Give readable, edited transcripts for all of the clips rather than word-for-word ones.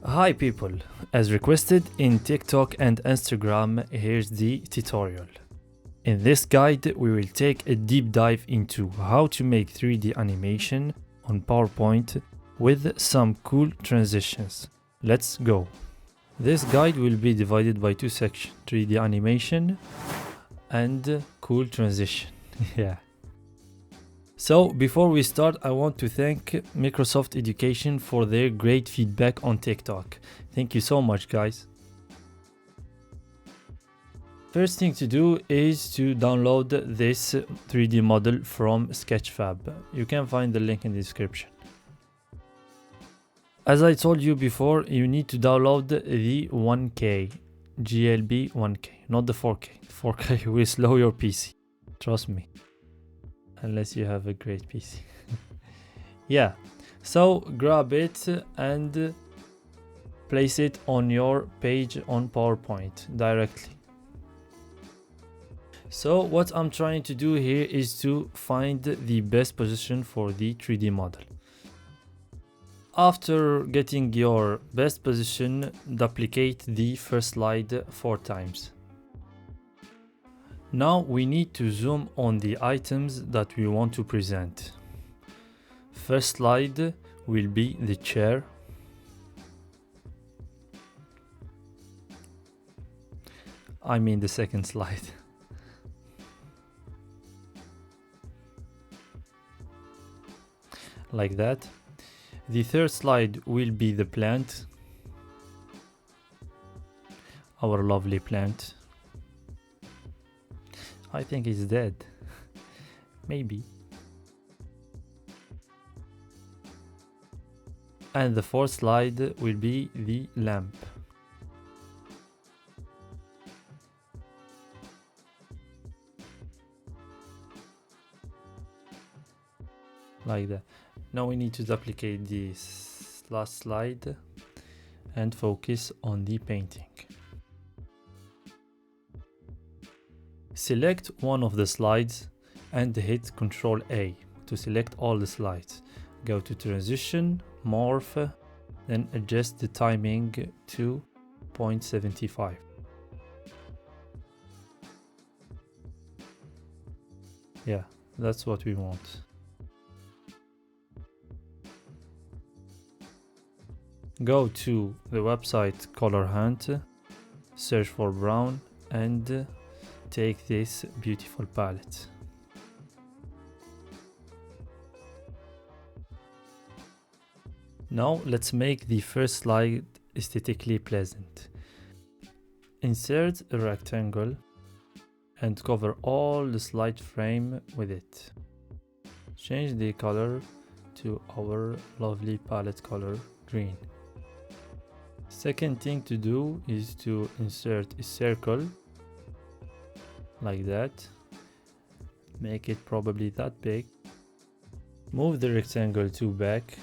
Hi people, as requested in TikTok and Instagram, here's the tutorial. In this guide, we will take a deep dive into how to make 3D animation on PowerPoint with some cool transitions. Let's go. This guide will be divided by two sections, 3D animation and cool transition. Yeah. So before we start, I want to thank Microsoft Education for their great feedback on TikTok. Thank you so much, guys. First thing to do is to download this 3D model from Sketchfab. You can find the link in the description. As I told you before, you need to download the 1K, GLB 1K, not the 4K. 4K will slow your PC, trust me. Unless you have a great PC. Yeah, so grab it and place it on your page on PowerPoint directly. So what I'm trying to do here is to find the best position for the 3D model. After getting your best position, duplicate the first slide 4 times. Now we need to zoom on the items that we want to present. First slide will be the chair. I mean the second slide. Like that. The third slide will be the plant. Our lovely plant. I think it's dead. Maybe. And the fourth slide will be the lamp. Like that. Now we need to duplicate this last slide and focus on the painting. Select one of the slides and hit Ctrl A to select all the slides. Go to Transition, Morph, then adjust the timing to 0.75. Yeah, that's what we want. Go to the website Color Hunt, search for brown and take this beautiful palette. Now let's make the first slide aesthetically pleasant. Insert a rectangle and cover all the slide frame with it. Change the color to our lovely palette color green. Second thing to do is to insert a circle like that. Make it probably that big. Move the rectangle to back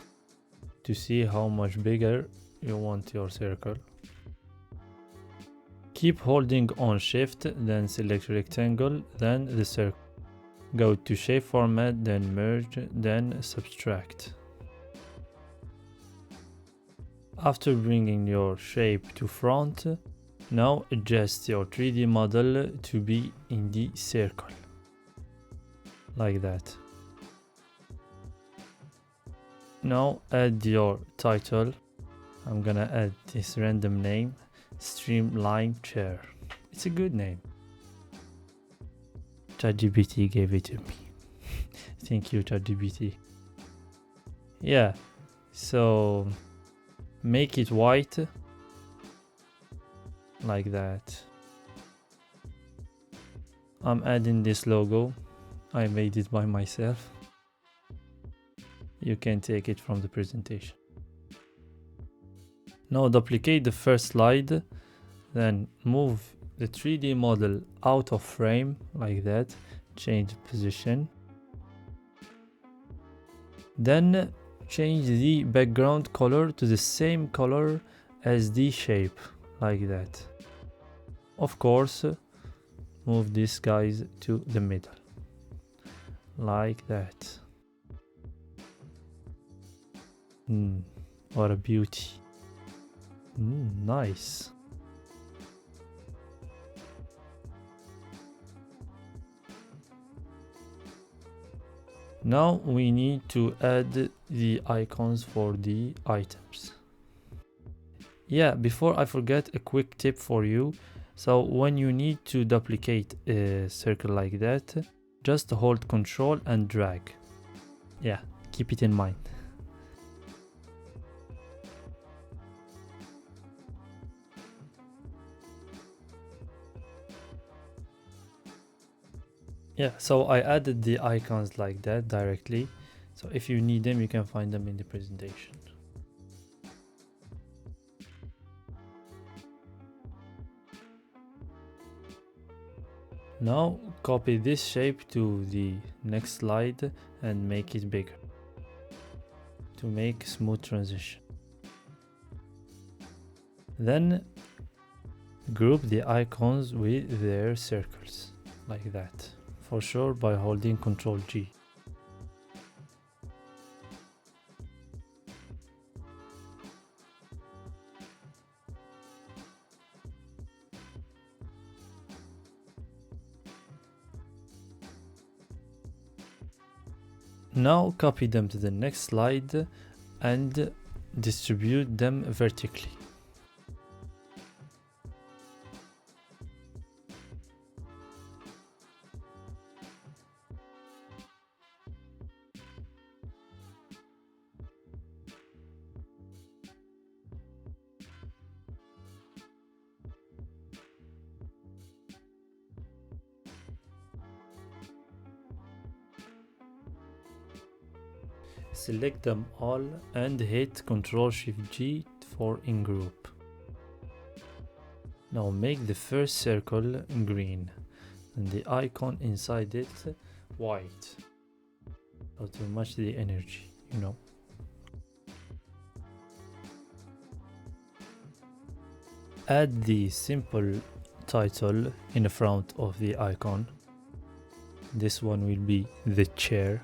to see how much bigger you want your circle. Keep holding on Shift, then select rectangle, then the circle. Go to shape format, then merge, then subtract. After bringing your shape to front, now adjust your 3D model to be in the circle. Like that. Now add your title. I'm gonna add this random name, Streamline Chair. It's a good name. ChatGPT gave it to me. Thank you, ChatGPT. Yeah, so make it white. Like that. I'm adding this logo. I made it by myself. You can take it from the presentation. Now duplicate the first slide, then move the 3D model out of frame like that. Change position. Then change the background color to the same color as the shape. Like that. Of course, move these guys to the middle. Like that. What a beauty. Nice. Now we need to add the icons for the items. Yeah, before I forget, a quick tip for you. So when you need to duplicate a circle like that, just hold Control and drag. Yeah, keep it in mind. Yeah, so I added the icons like that directly. So if you need them, you can find them in the presentation. Now copy this shape to the next slide and make it bigger to make smooth transition. Then group the icons with their circles like that, for sure by holding Ctrl G. Now copy them to the next slide and distribute them vertically. Select them all and hit Ctrl Shift G for in group. Now make the first circle green and the icon inside it white, so to match the energy, you know. Add the simple title in front of the icon. This one will be the chair.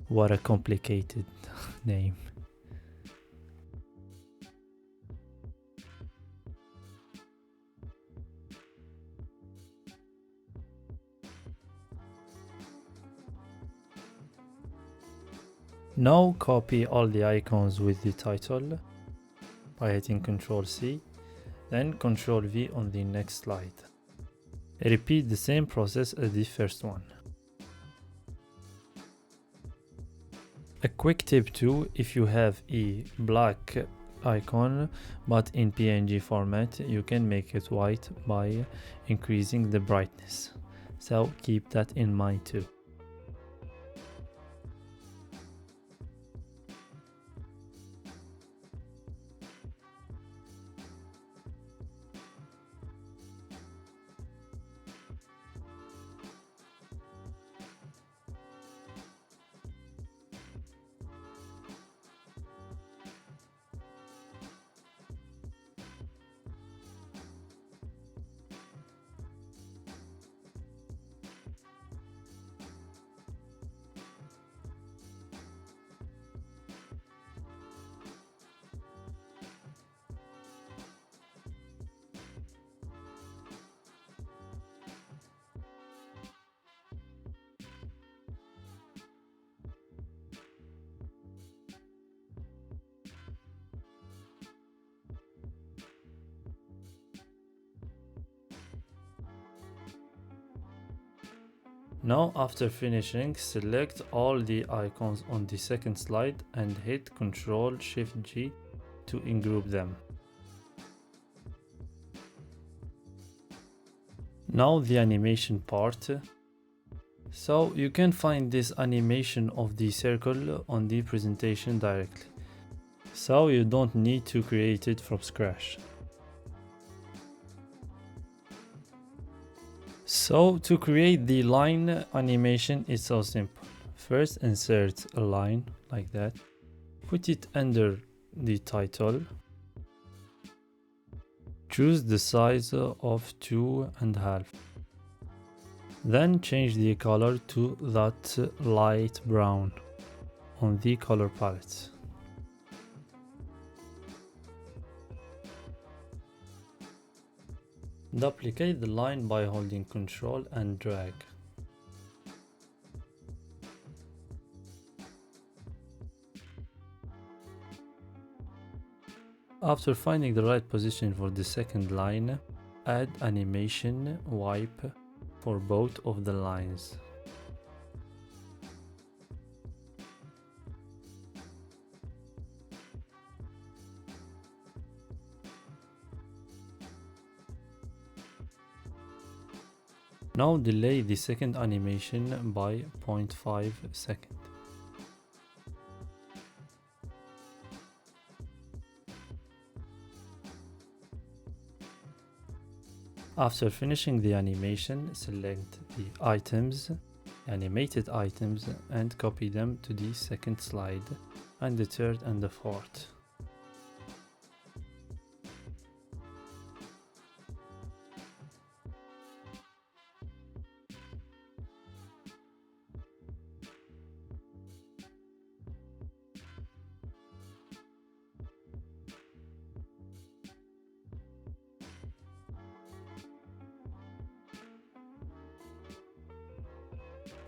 What a complicated name. Now copy all the icons with the title by hitting Ctrl C, then Ctrl V on the next slide. Repeat the same process as the first one. A quick tip too, if you have a black icon but in PNG format, you can make it white by increasing the brightness. So keep that in mind too. Now after finishing, select all the icons on the second slide and hit Ctrl Shift G to ingroup them. Now the animation part. So you can find this animation of the circle on the presentation directly. So you don't need to create it from scratch. So to create the line animation, it's so simple. First insert a line like that, put it under the title, choose the size of 2.5, then change the color to that light brown on the color palette. Duplicate the line by holding Ctrl and drag. After finding the right position for the second line, add animation wipe for both of the lines. Now delay the second animation by 0.5 seconds. After finishing the animation, select the items, animated items, and copy them to the second slide, and the third and the fourth.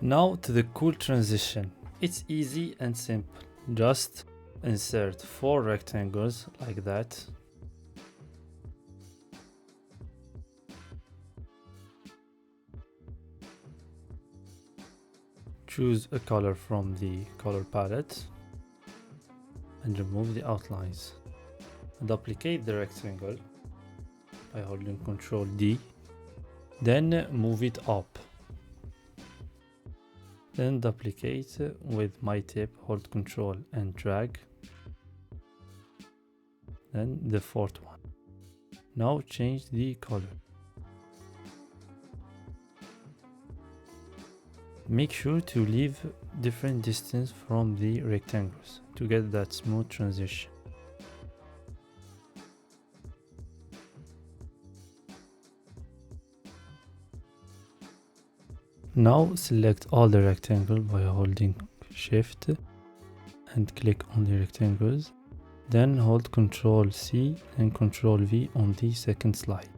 Now to the cool transition. It's easy and simple. Just insert 4 rectangles like that. Choose a color from the color palette and remove the outlines. Duplicate the rectangle by holding Ctrl D. Then move it up. Then duplicate with my tip, hold Ctrl and drag. Then the fourth one. Now change the color. Make sure to leave different distance from the rectangles to get that smooth transition. Now select all the rectangles by holding Shift and click on the rectangles. Then hold Ctrl C and Ctrl V on the second slide.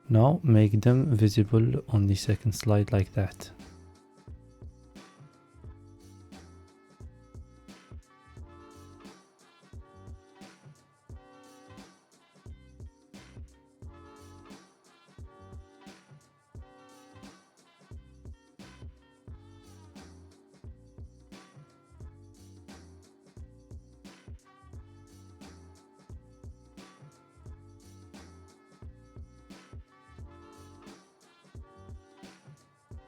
Now make them visible on the second slide like that.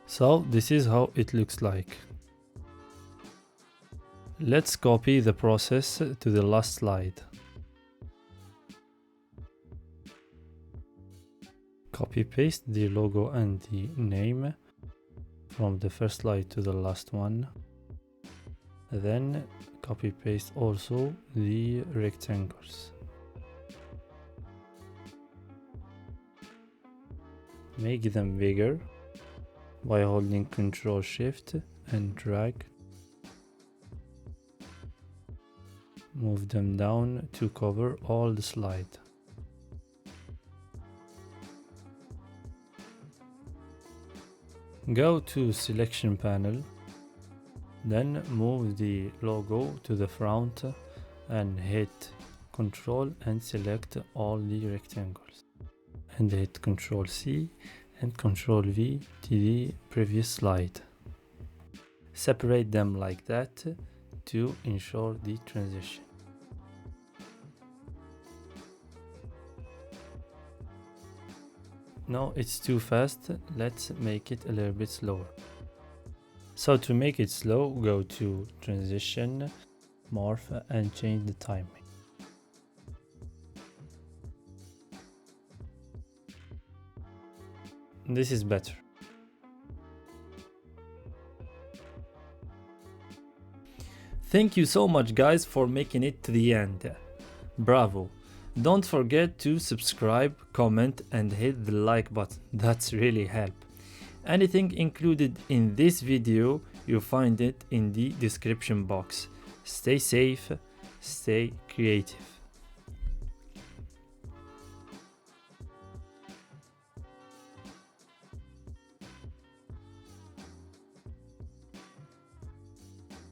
So this is how it looks like. Let's copy the process to the last slide. Copy paste the logo and the name from the first slide to the last one. Then copy paste also the rectangles. Make them bigger by holding Ctrl Shift and drag. Move them down to cover all the slide. Go to selection panel, then move the logo to the front and hit Ctrl and select all the rectangles, and hit Ctrl C and Ctrl V to the previous slide. Separate them like that to ensure the transition. No, it's too fast. Let's make it a little bit slower. So to make it slow, go to Transition, Morph, and change the timing. This is better. Thank you so much guys for making it to the end. Bravo. Don't forget to subscribe, comment and hit the like button. That's really help. Anything included in this video, you'll find it in the description box. Stay safe, stay creative.